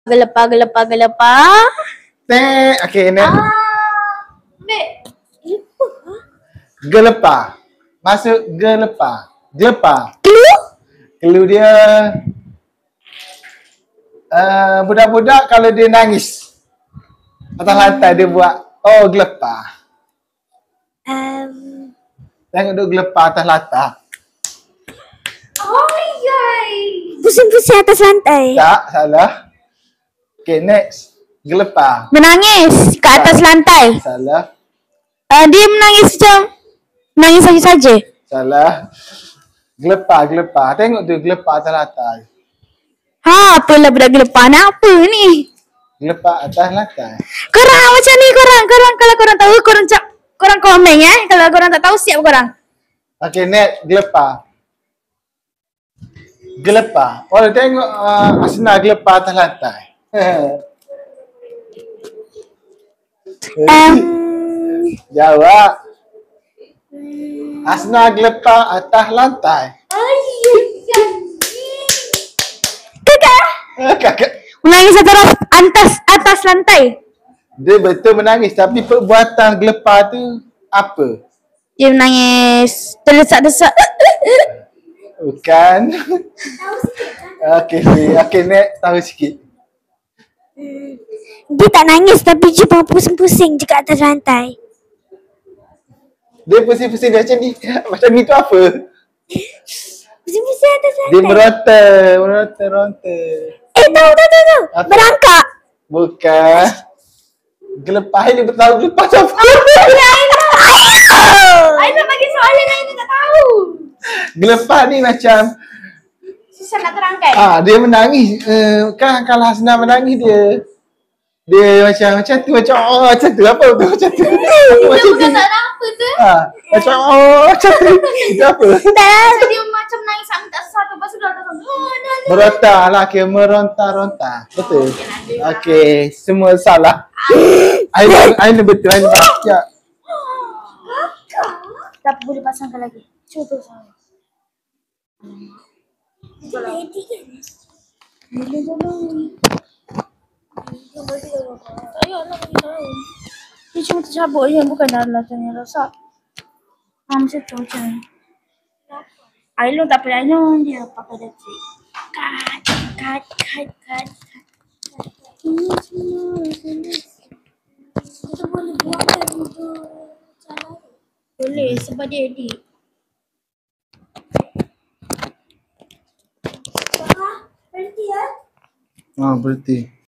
Gelepar. Okay, next. Ambil. Gelepar. Masuk gelepar. Gelepar. Clue? Clue dia budak-budak kalau dia nangis atas lantai dia buat gelepar. Tengok dia gelepar atas lantai. Pusing-pusing atas lantai. Tak, salah. Okay, next. Gelepar. Menangis ke atas lantai. Salah. Dia menangis macam menangis saja. Salah. Gelepar. Tengok tu gelepar atas lantai. Apalah budak gelepar nak apa ni? Gelepar atas lantai. Korang macam ni korang kalau korang tahu korang komen kalau korang tak tahu siap korang. Okay, next. Gelepar. Tengok Asna gelepar atas lantai. Jawab. Asna gelepar atas lantai. Kakak. Menangis atas lantai. Dia betul menangis tapi perbuatan gelepar tu apa? Dia menangis terdesak-desak. Bukan. Okay, next. Tahu sikit. Dia tak nangis tapi dia pusing-pusing juga atas lantai. Dia pusing-pusing dia macam ni. Macam ni tu apa? Pusing-pusing atas lantai. Dia meronta. Tahu. Berangkak. Bukan. Gelepar ni tahu gelepar siapa? Aina bagi soalan Aina tak tahu. Gelepar ni macam Susah nak terangkan. dia menangis. Kan kalau Hasna menangis dia macam tu macam apa tu macam tu. Dia bukan tak ada apa tu. Macam macam tu. Itu apa? Dia macam nangis sampai tak sesuatu lepas tu dah Meronta lah, meronta. Betul. Okay, semua salah. Aina betul, Aina baca. Tak boleh pasangkan lagi. Cuba saya. Boleh tolong. Ayolah bagi tahu. Dia cuma tercabut je, bukan dalam tanya rosak. Macam tu macam ni. Ailun tak payah Ailun, dia pakai detik. Cut. Ini semua kita boleh buat cara. Boleh sebab dia edit. Berhenti.